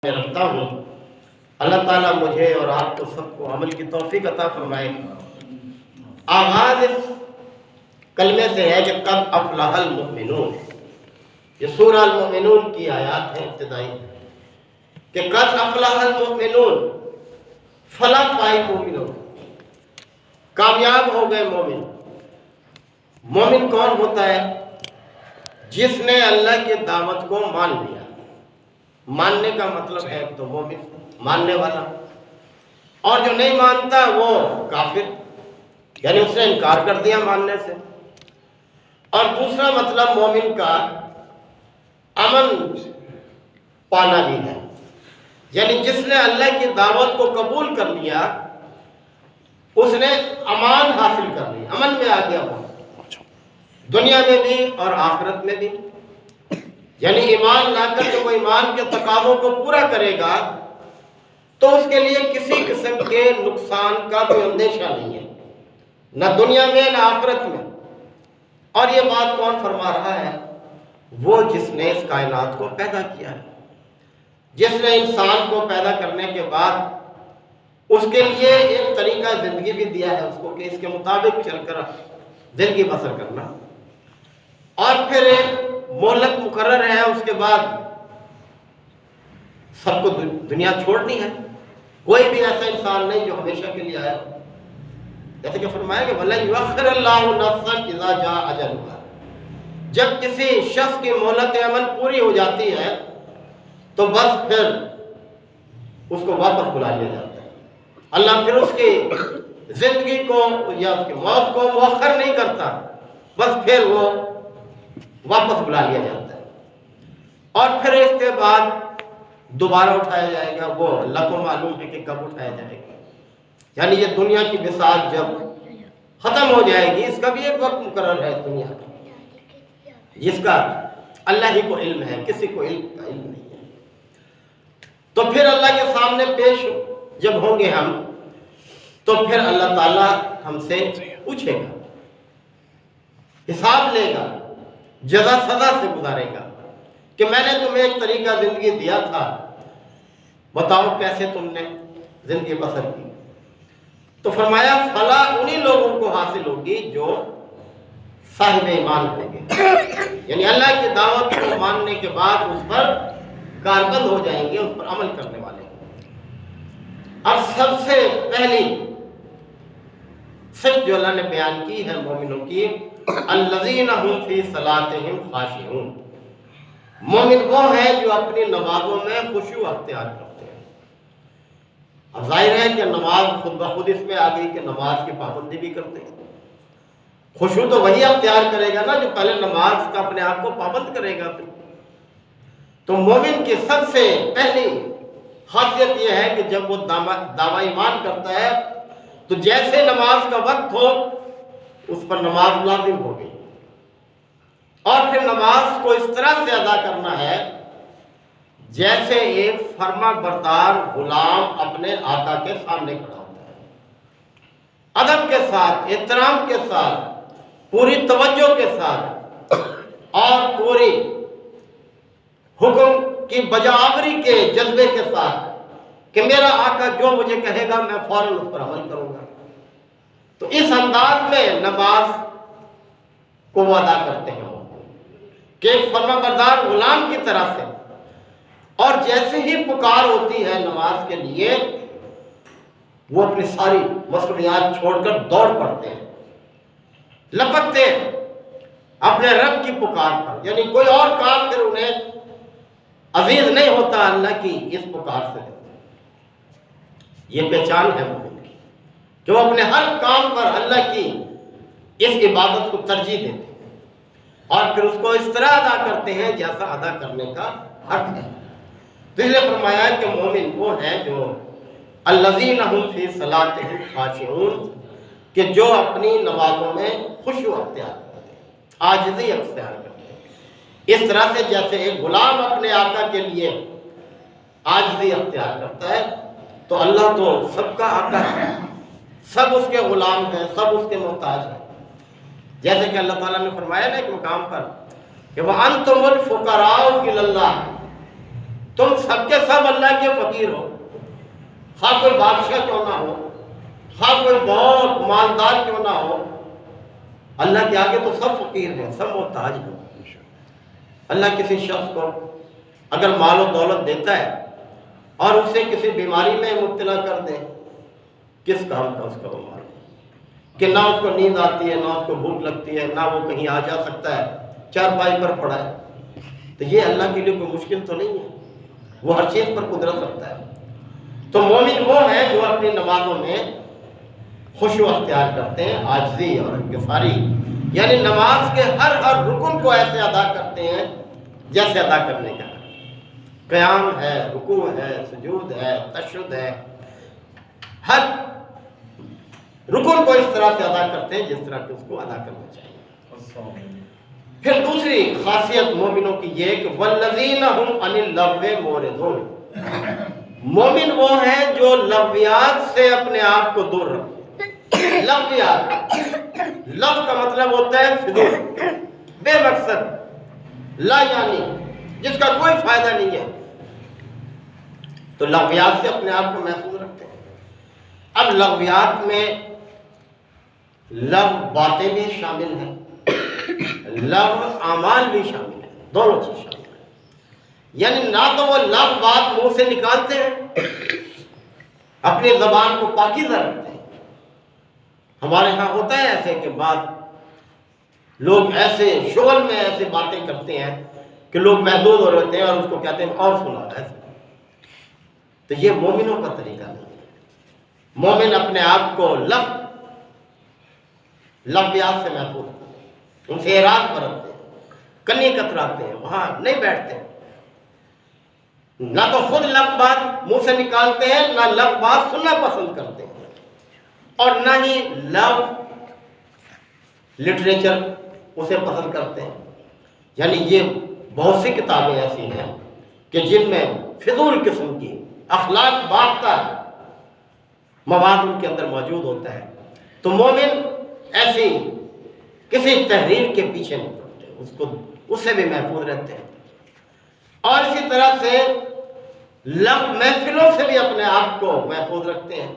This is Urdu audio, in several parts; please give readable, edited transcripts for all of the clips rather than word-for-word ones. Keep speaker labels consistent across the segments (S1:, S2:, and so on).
S1: میں رکھتا ہوں۔ اللہ تعالیٰ مجھے اور آپ کو سب کو عمل کی توفیق عطا فرمائے۔ آغاز اس کلمے سے ہے کہ قد افلح المؤمنون، یہ سورہ المؤمنون کی آیات ہیں ابتدائی، کہ قد افلح المؤمنون، فلاح پائی مومنوں، کامیاب ہو گئے مومن۔ مومن کون ہوتا ہے؟ جس نے اللہ کی دعوت کو مان لیا۔ ماننے کا مطلب ہے تو مومن، ماننے والا، اور جو نہیں مانتا وہ کافر، یعنی اس نے انکار کر دیا ماننے سے۔ اور دوسرا مطلب مومن کا امن پانا بھی ہے، یعنی جس نے اللہ کی دعوت کو قبول کر لیا اس نے امان حاصل کر لی، امن میں آ گیا وہ، دنیا میں بھی اور آخرت میں بھی۔ یعنی ایمان لا کر جو وہ ایمان کے تقاضوں کو پورا کرے گا تو اس کے لیے کسی قسم کے نقصان کا کوئی اندیشہ نہیں ہے، نہ دنیا میں نہ آخرت میں۔ اور یہ بات کون فرما رہا ہے؟ وہ جس نے اس کائنات کو پیدا کیا ہے، جس نے انسان کو پیدا کرنے کے بعد اس کے لیے ایک طریقہ زندگی بھی دیا ہے اس کو کہ اس کے مطابق چل کر زندگی بسر کرنا، اور پھر ایک مہلت مقرر ہے، اس کے بعد سب کو دنیا چھوڑنی ہے۔ کوئی بھی ایسا انسان نہیں جو ہمیشہ کے لیے آیا، جیسے کہ فرمایا کہ وَلَن يُؤَخِّرَ اللَّهُ نَفْسًا إِذَا جَاءَ أَجَلُهَا، جب کسی شخص کی مہلت عمل پوری ہو جاتی ہے تو بس پھر اس کو واپس بلا لیا جاتا ہے۔ اللہ پھر اس کی زندگی کو یا اس کی موت کو مؤخر نہیں کرتا، بس پھر وہ واپس بلا لیا جاتا ہے، اور پھر اس کے بعد دوبارہ اٹھایا جائے گا۔ وہ اللہ کو معلوم ہے کہ کب اٹھایا جائے گا، یعنی یہ دنیا کی بساط جب ختم ہو جائے گی، اس کا بھی ایک وقت مقرر ہے دنیا کا، جس کا اللہ ہی کو علم ہے، کسی کو علم کا علم نہیں ہے۔ تو پھر اللہ کے سامنے پیش جب ہوں گے ہم، تو پھر اللہ تعالیٰ ہم سے پوچھے گا، حساب لے گا، جزا سزا سے گزارے گا کہ میں نے تمہیں ایک طریقہ زندگی دیا تھا، بتاؤ کیسے تم نے زندگی بسر کی۔ تو فرمایا فلاح انہی لوگوں کو حاصل ہوگی جو صاحب ایمان ہوں گے، یعنی اللہ کی دعوت کو ماننے کے بعد اس پر کاربند ہو جائیں گے، اس پر عمل کرنے والے۔ اب سب سے پہلی صفت جو اللہ نے بیان کی ہے مومنوں کی، الذین هم فی صلاتہم خاشعون، مومن وہ ہیں جو اپنی نمازوں میں خشوع اختیار کرتے ہیں۔ اب ظاہر ہے کہ نماز خود بخود اس میں آ گئی کہ نماز کی پابندی بھی کرتے ہیں۔ خشوع تو وہی اختیار کرے گا نا جو پہلے نماز کا اپنے آپ کو پابند کرے گا۔ تو مومن کی سب سے پہلی خاصیت یہ ہے کہ جب وہ دعویٰ ایمان کرتا ہے تو جیسے نماز کا وقت ہو اس پر نماز لازم ہو گئی، اور پھر نماز کو اس طرح سے ادا کرنا ہے جیسے ایک فرما بردار غلام اپنے آقا کے سامنے کھڑا ہوتا ہے، ادب کے ساتھ، احترام کے ساتھ، پوری توجہ کے ساتھ، اور پوری حکم کی بجاوری کے جذبے کے ساتھ کہ میرا آقا جو مجھے کہے گا میں فوراً اس پر عمل کروں گا۔ تو اس انداز میں نماز کو وہ ادا کرتے ہیں کہ ایک فرما بردار غلام کی طرح سے، اور جیسے ہی پکار ہوتی ہے نماز کے لیے وہ اپنی ساری مصروفیات چھوڑ کر دوڑ پڑتے ہیں، لپکتے ہیں اپنے رب کی پکار پر، یعنی کوئی اور کام پھر انہیں عزیز نہیں ہوتا اللہ کی اس پکار سے۔ یہ پہچان ہے مومن کی کہ وہ اپنے ہر کام پر اللہ کی اس عبادت کو ترجیح دیتے ہیں، اور پھر اس کو اس طرح ادا کرتے ہیں جیسا ادا کرنے کا حق ہے۔ تو اس لیے فرمایا کہ مومن وہ ہیں جو الذین هم فی صلاتہم خاشعون، کہ جو اپنی نمازوں میں خشوع اختیار کرتے ہیں، عاجزی اختیار کرتے ہیں، اس طرح سے جیسے ایک غلام اپنے آقا کے لیے عاجزی اختیار کرتا ہے، تو اللہ تو سب کا آقا ہے، سب اس کے غلام ہیں، سب اس کے محتاج ہیں۔ جیسے کہ اللہ تعالیٰ نے فرمایا نا ایک مقام پر کہ وَأَنْتُمُ الْفُقَرَاءُ إِلَى اللَّهِ، تم سب کے سب اللہ کے فقیر ہو، خواہ کوئی بادشاہ کیوں نہ ہو، خواہ کوئی بہت مالدار کیوں نہ ہو، اللہ کے آگے تو سب فقیر ہیں، سب محتاج ہیں۔ اللہ کسی شخص کو اگر مال و دولت دیتا ہے اور اسے کسی بیماری میں مبتلا کر دے، کس کام کا اس کا وہ مال کہ نہ اس کو نیند آتی ہے، نہ اس کو بھوک لگتی ہے، نہ وہ کہیں آ جا سکتا ہے، چارپائی پر پڑا ہے، تو یہ اللہ کے لیے کوئی مشکل تو نہیں ہے، وہ ہر چیز پر قدرت رکھتا ہے۔ تو مومن وہ ہے جو اپنی نمازوں میں خشوع اختیار کرتے ہیں، عاجزی اور انکساری، یعنی نماز کے ہر رکن کو ایسے ادا کرتے ہیں جیسے ادا کرنے کا قیام ہے، رکوع ہے، سجود ہے، تشہد ہے، ہر رکن کو اس طرح سے ادا کرتے ہیں جس طرح کہ اس کو ادا کرنا چاہیے۔ پھر دوسری خاصیت مومنوں کی یہ کہ والذین هم عن اللغو معرضون، مومن وہ ہیں جو لغویات سے اپنے آپ کو دور رکھتے ہیں۔ لغویات، لغو کا مطلب ہوتا ہے فضول، بے مقصد، لا یعنی، جس کا کوئی فائدہ نہیں ہے، تو لغویات سے اپنے آپ کو محفوظ رکھتے ہیں۔ اب لغویات میں لغو باتیں بھی شامل ہیں، لغو اعمال بھی شامل ہیں، دونوں چیز شامل ہیں۔ یعنی نہ تو وہ لغو بات منہ سے نکالتے ہیں، اپنی زبان کو پاکیزہ رکھتے ہیں۔ ہمارے ہاں ہوتا ہے ایسے کہ بات لوگ ایسے شغل میں ایسے باتیں کرتے ہیں کہ لوگ محدود ہو رہتے ہیں اور اس کو کہتے ہیں اور سنا ایسے، تو یہ مومنوں کا طریقہ نہیں ہے۔ مومن اپنے آپ کو لغویات سے محفوظ کرتے ہیں، ان سے اعراض برتتے ہیں، کنی کتراتے ہیں، وہاں نہیں بیٹھتے ہیں، نہ تو خود لغو بات منہ سے نکالتے ہیں، نہ لغو بات سننا پسند کرتے ہیں، اور نہ ہی لغو لٹریچر اسے پسند کرتے ہیں۔ یعنی یہ بہت سی کتابیں ایسی ہیں کہ جن میں فضول قسم کی اخلاق باختہ مواد ان کے اندر موجود ہوتا ہے۔ تو مومن ایسی کسی تحریر کے پیچھے نہیں پڑتے، اس سے بھی محفوظ رہتے ہیں۔ اور اسی طرح سے لغو محفلوں سے بھی اپنے آپ کو محفوظ رکھتے ہیں۔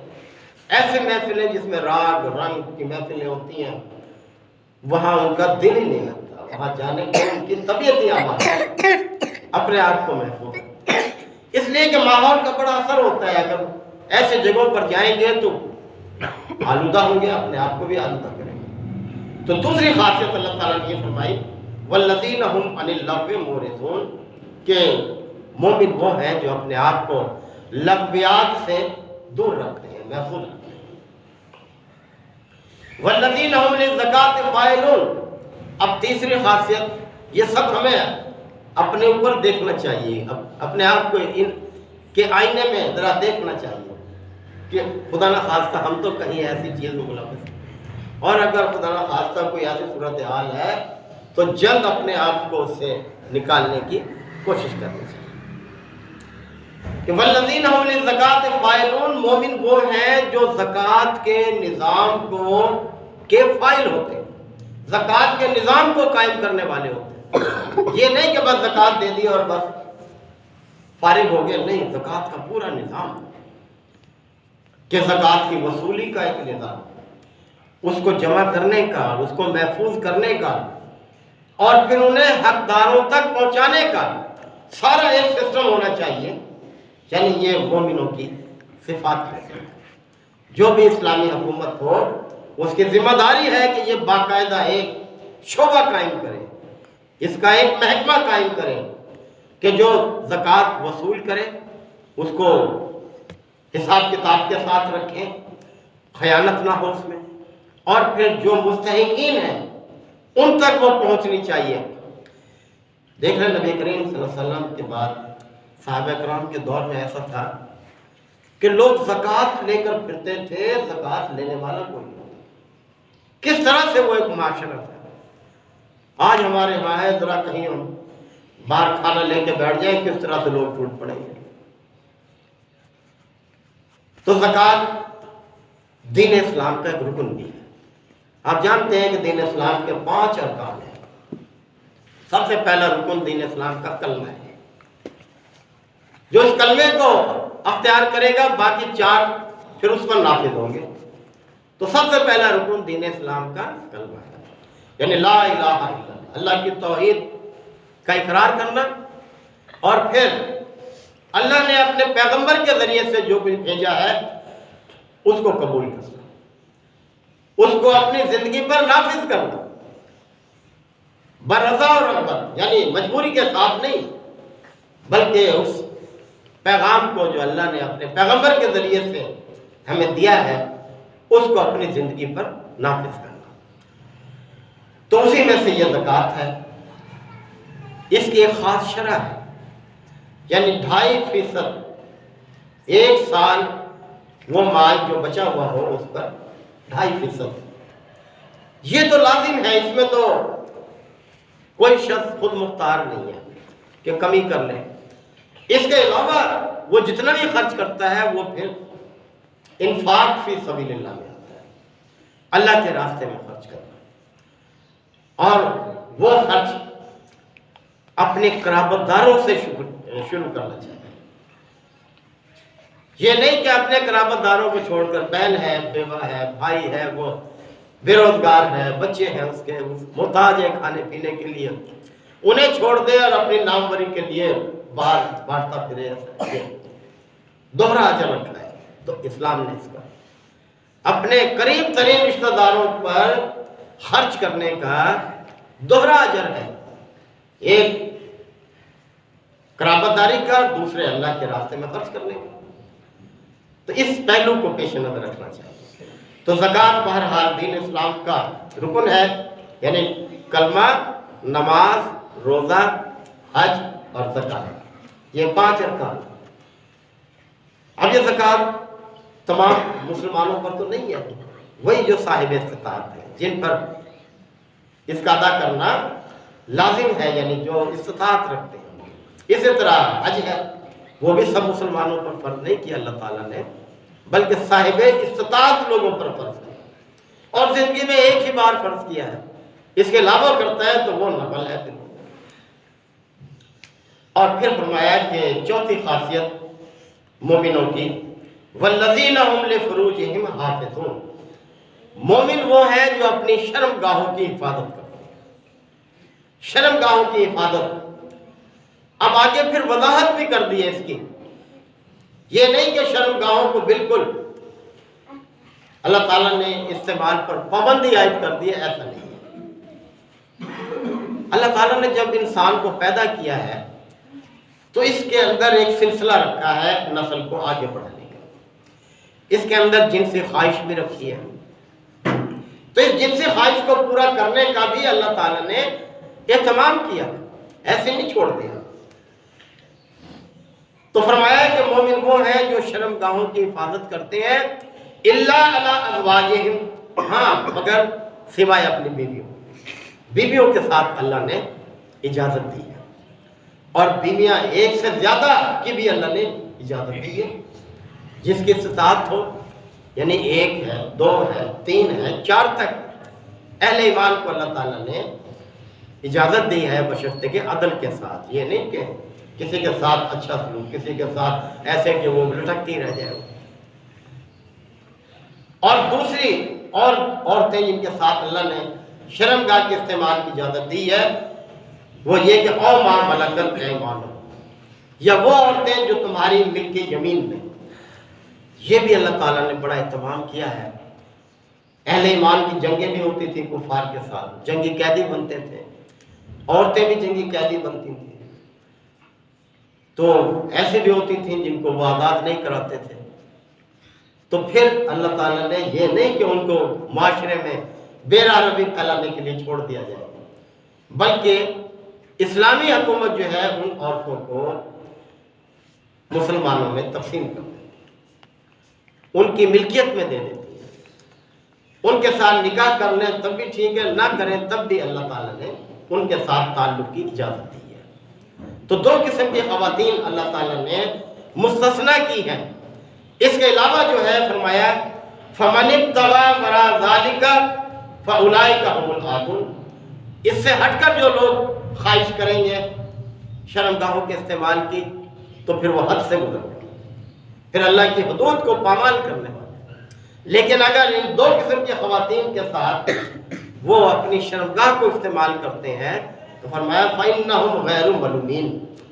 S1: ایسی محفلیں جس میں راگ رنگ کی محفلیں ہوتی ہیں، وہاں ان کا دل ہی نہیں لگتا، وہاں جانے کی ان کی طبیعت ہی آمادہ، اپنے آپ کو محفوظ رکھتے ہیں۔ اس لیے کہ ماحول کا بڑا اثر ہوتا ہے، اگر ایسے جگہوں پر جائیں گے تو آلودہ ہوں گے، اپنے آپ کو بھی آلودہ کریں گے۔ تو دوسری خاصیت اللہ تعالیٰ نے یہ فرمائی والذین هم عن اللغو معرضون، کہ مومن وہ ہیں جو اپنے آپ کو لغویات سے دور رکھتے ہیں، محفوظ رکھتے ہیں۔ والذین هم للزکاۃ فاعلون، اب تیسری خاصیت، یہ سب ہمیں اپنے اوپر دیکھنا چاہیے، اپنے آپ کو ان کے آئینے میں ذرا دیکھنا چاہیے کہ خدا نہ خواستہ ہم تو کہیں ایسی چیز میں ملوث ہیں، اور اگر خدا نہ خواستہ کوئی ایسی صورتحال ہے تو جلد اپنے آپ کو اس سے نکالنے کی کوشش کرنی چاہیے۔ کہ والذین هم للزکاۃ فاعلون، مومن وہ ہیں جو زکوٰۃ کے نظام کے فاعل ہوتے ہیں، زکوٰۃ کے نظام کو قائم کرنے والے ہوتے ہیں۔ یہ نہیں کہ بس زکوٰۃ دے دی اور بس فارغ ہو گئے، نہیں، زکوٰۃ کا پورا نظام، کہ زکوٰۃ کی وصولی کا ایک نظام، اس کو جمع کرنے کا، اس کو محفوظ کرنے کا، اور پھر انہیں حقداروں تک پہنچانے کا سارا ایک سسٹم ہونا چاہیے۔ یعنی یہ مومنوں کی صفات ہے۔ جو بھی اسلامی حکومت ہو، اس کی ذمہ داری ہے کہ یہ باقاعدہ ایک شعبہ قائم کرے، اس کا ایک محکمہ قائم کرے کہ جو زکوٰۃ وصول کرے اس کو حساب کتاب کے ساتھ رکھیں، خیانت نہ ہو اس میں، اور پھر جو مستحقین ہیں ان تک وہ پہنچنی چاہیے۔ دیکھ رہے نبی کریم صلی اللہ علیہ وسلم کے بعد صحابہ کرام کے دور میں ایسا تھا کہ لوگ زکوٰۃ لے کر پھرتے تھے، زکوٰۃ لینے والا کوئی نہیں۔ کس طرح سے وہ ایک معاشرہ تھا۔ آج ہمارے وہاں ہے، ذرا کہیں ہم باہر کھانا لے کے بیٹھ جائیں، کس طرح سے لوگ ٹوٹ پڑیں گے۔ تو زکوٰۃ دین اسلام کا ایک رکن بھی ہے۔ آپ جانتے ہیں کہ دین اسلام کے 5 ارکان ہیں۔ سب سے پہلا رکن دین اسلام کا کلمہ ہے۔ جو اس کلمے کو اختیار کرے گا باقی 4 پھر اس پر نافذ ہوں گے۔ تو سب سے پہلا رکن دین اسلام کا کلمہ ہے، یعنی لا الہ الا اللہ، اللہ کی توحید کا اقرار کرنا، اور پھر اللہ نے اپنے پیغمبر کے ذریعے سے جو کچھ بھیجا ہے اس کو قبول کرنا، اس کو اپنی زندگی پر نافذ کرنا، برضا اور رغبت، یعنی مجبوری کے ساتھ نہیں، بلکہ اس پیغام کو جو اللہ نے اپنے پیغمبر کے ذریعے سے ہمیں دیا ہے اس کو اپنی زندگی پر نافذ کرنا۔ تو اسی میں سے یہ زکوٰۃ ہے، اس کی ایک خاص شرح ہے، یعنی 2.5% 1 سال وہ مال جو بچا ہوا ہو اس پر 2.5%۔ یہ تو لازم ہے، اس میں تو کوئی شخص خود مختار نہیں ہے کہ کمی کر لے۔ اس کے علاوہ وہ جتنا بھی خرچ کرتا ہے وہ پھر انفاق فی سبیل اللہ میں آتا ہے، اللہ کے راستے میں خرچ کرنا، اور وہ خرچ اپنے قرابت داروں سے شروع کرنا چاہیے۔ یہ نہیں کہ اپنے قرابت داروں کو چھوڑ کر، بہن ہے، بیوہ ہے، بھائی ہے، وہ بے روزگار ہے، بچے ہیں اس کے محتاج ہیں کھانے پینے کے لیے، انہیں چھوڑ دے اور اپنی ناموری کے لیے باہر بانٹتا پھرے، دوہرا اجر رکھا ہے۔ تو اسلام نے اس کا اپنے قریب ترین رشتہ داروں پر خرچ کرنے کا دوہرا اجر ہے، ایک قرابت داری کا، دوسرے اللہ کے راستے میں خرچ کرنے کا۔ تو اس پہلو کو پیش نظر رکھنا چاہیے۔ تو زکوٰۃ بہرحال دین اسلام کا رکن ہے، یعنی کلمہ، نماز، روزہ، حج اور زکوٰۃ، یہ 5 ارکان۔ اب یہ زکوٰۃ تمام مسلمانوں پر تو نہیں ہے، وہی جو صاحب استطاعت ہیں جن پر اس کا ادا کرنا لازم ہے، یعنی جو استطاعت رکھتے ہیں۔ اسی طرح حج ہے، وہ بھی سب مسلمانوں پر فرض نہیں کیا اللہ تعالیٰ نے، بلکہ صاحب استطاعت لوگوں پر فرض کیا، اور زندگی میں ایک ہی بار فرض کیا ہے، اس کے علاوہ کرتا ہے تو وہ نفل ہے۔ اور پھر فرمایا کہ چوتھی خاصیت مومنوں کی، والذین هم لفروجہم حافظون، مومن وہ ہے جو اپنی شرم گاہوں کی حفاظت کرتے ہیں، شرم گاہوں کی حفاظت۔ اب آگے پھر وضاحت بھی کر دی ہے اس کی، یہ نہیں کہ شرم گاہوں کو بالکل اللہ تعالیٰ نے استعمال پر پابندی عائد کر دی ہے، ایسا نہیں ہے۔ اللہ تعالیٰ نے جب انسان کو پیدا کیا ہے تو اس کے اندر ایک سلسلہ رکھا ہے نسل کو آگے بڑھانے کا، اس کے اندر جنسی خواہش بھی رکھی ہے، تو اس جنسی خواہش کو پورا کرنے کا بھی اللہ تعالیٰ نے اہتمام کیا، ایسے نہیں چھوڑ دیا۔ تو فرمایا کہ مومن وہ ہیں جو شرم گاہوں کی حفاظت کرتے ہیں، الا علی ازواجہم، ہاں مگر سوائے اپنی بیویوں کے ساتھ اللہ نے اجازت دی ہے، اور بیویاں ایک سے زیادہ کی بھی اللہ نے اجازت دی ہے، جس کی استطاعت ہو، یعنی 1 ہے، 2 ہے، 3 ہے، 4 تک اہل ایمان کو اللہ تعالیٰ نے اجازت دی ہے، بشرطے کہ عدل کے ساتھ، یہ نہیں کہ کسی کے ساتھ اچھا سلوک، کسی کے ساتھ ایسے کہ وہ لٹکتی رہ جائے۔ اور دوسری اور عورتیں جن کے ساتھ اللہ نے شرم گاہ کے استعمال کی اجازت دی ہے وہ یہ کہ او ما ملکت ایمانکم، یا وہ عورتیں جو تمہاری ملک یمین میں، یہ بھی اللہ تعالیٰ نے بڑا اہتمام کیا ہے۔ اہل ایمان کی جنگیں بھی ہوتی تھی کفار کے ساتھ، جنگی قیدی بنتے تھے، عورتیں بھی جنگی قیدی بنتی تھیں، تو ایسے بھی ہوتی تھیں جن کو وہ آزاد نہیں کراتے تھے۔ تو پھر اللہ تعالیٰ نے یہ نہیں کہ ان کو معاشرے میں بے روی پھیلانے کے لیے چھوڑ دیا جائے، بلکہ اسلامی حکومت جو ہے ان عورتوں کو مسلمانوں میں تقسیم کر دیتی ہے، ان کی ملکیت میں دے دیتی ہے، ان کے ساتھ نکاح کر لیں تب بھی ٹھیک ہے، نہ کریں تب بھی اللہ تعالیٰ نے ان کے ساتھ تعلق کی اجازت دی ہے۔ تو 2 قسم کی خواتین اللہ تعالیٰ نے مستثنیٰ کی ہیں۔ اس کے علاوہ جو ہے فرمایا فَمَنِ ابْتَغَىٰ وَرَاءَ ذَٰلِكَ فَأُولَٰئِكَ هُمُ الْعَادُونَ، اس سے ہٹ کر جو لوگ خواہش کریں گے شرمگاہوں کے استعمال کی، تو پھر وہ حد سے گزر گئے، پھر اللہ کی حدود کو پامال کرنے والے۔ لیکن اگر ان دو قسم کی خواتین کے ساتھ وہ اپنی شرمگاہ کو استعمال کرتے ہیں تو فرمایا فَإِنَّهُمْ غَيْرُ مَلُومِينَ،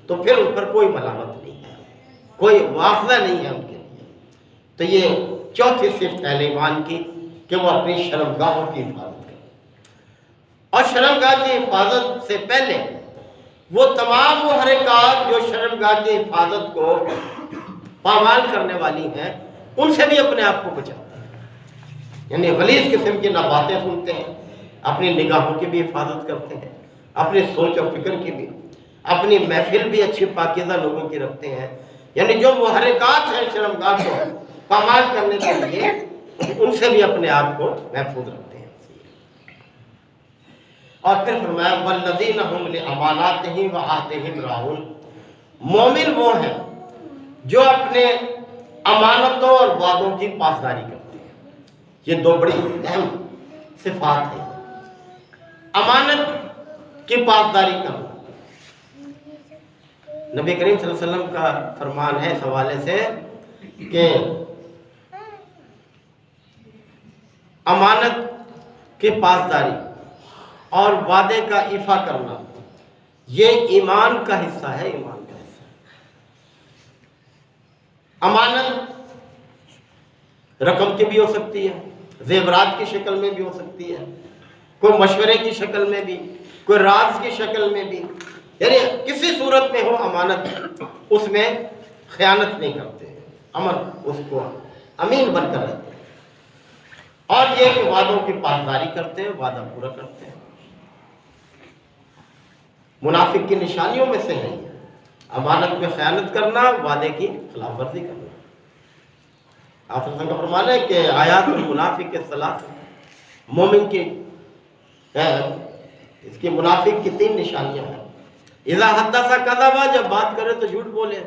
S1: تو پھر ان پر کوئی ملامت نہیں ہے، کوئی مواخذہ نہیں ہے ان کے لیے۔ تو یہ چوتھی صفت اہل ایمان کی کہ وہ اپنی شرمگاہوں کی حفاظت کریں، اور شرمگاہ کی حفاظت سے پہلے وہ تمام محرکات جو شرمگاہ کی حفاظت کو پامال کرنے والی ہیں ان سے بھی اپنے آپ کو بچاتے ہیں، یعنی غلیظ قسم کی نہ باتیں سنتے ہیں، اپنی نگاہوں کی بھی حفاظت کرتے ہیں، اپنی سوچ و فکر کی بھی، اپنی محفل بھی اچھی پاکیزہ لوگوں کی رکھتے ہیں، یعنی جو محرکات ہیں شرمگاہ کو پامال کرنے کے لیے ان سے بھی اپنے آپ کو محفوظ رکھتے ہیں۔ اور پھر فرمایا وَالَّذِينَ هُمْ لِأَمَانَاتِهِمْ وَعَهْدِهِمْ رَاعُونَ، مومن وہ ہیں جو اپنے امانتوں اور وعدوں کی پاسداری کرتے ہیں۔ یہ دو بڑی اہم صفات ہیں، امانت کی پاسداری کرنا۔ نبی کریم صلی اللہ علیہ وسلم کا فرمان ہے اس حوالے سے کہ امانت کی پاسداری اور وعدے کا ایفا کرنا یہ ایمان کا حصہ ہے، ایمان کا حصہ ہے۔ امانت رقم کی بھی ہو سکتی ہے، زیورات کی شکل میں بھی ہو سکتی ہے، کوئی مشورے کی شکل میں بھی، کوئی راز کی شکل میں بھی، یعنی کسی صورت میں ہو امانت، اس میں خیانت نہیں کرتے ہیں، امن اس کو امین بن کر رہتے ہیں۔ اور یہ کہ وعدوں کی پاسداری کرتے ہیں، وعدہ پورا کرتے ہیں۔ منافق کی نشانیوں میں سے ہے امانت میں خیانت کرنا، وعدے کی خلاف ورزی کرنا۔ آپ کا فرمان ہے کہ آیات المنافق کے ثلاث، مومن کی اس کی منافق کی 3 نشانیاں ہیں۔ اذا حدث کذب، جب بات کرے تو جھوٹ بولے،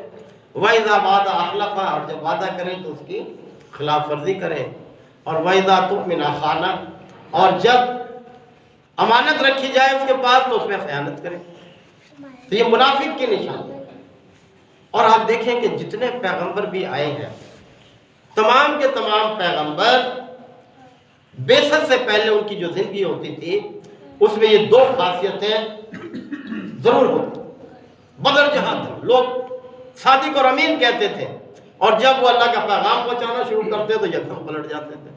S1: واذا وعد اخلف، اور جب وعدہ کرے تو اس کی خلاف ورزی کرے، اور واذا تؤمن خان، اور جب امانت رکھی جائے اس کے پاس تو اس میں خیانت کرے۔ تو یہ منافق کی نشانی ہے۔ اور آپ دیکھیں کہ جتنے پیغمبر بھی آئے ہیں، تمام کے تمام پیغمبر بعثت سے پہلے ان کی جو زندگی ہوتی تھی اس میں یہ 2 خاصیتیں ضرور ہوتی۔ بدر جہاں تھا، لوگ صادق اور امین کہتے تھے، اور جب وہ اللہ کا پیغام پہنچانا شروع کرتے تو یکدم پلٹ جاتے تھے۔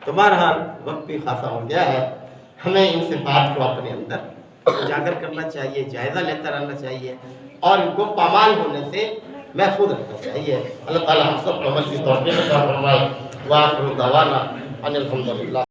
S1: تو بہرحال وقت بھی خاصا ہو گیا ہے، ہمیں ان صفات کو اپنے اندر اجاگر کرنا چاہیے، جائزہ لیتا رہنا چاہیے، اور ان کو پامال ہونے سے محفوظ رکھنا چاہیے۔ اللہ تعالیٰ ہم سب کو عمل کی توفیق عطا فرمائے۔ وآخر دعوانا ان الحمد للہ۔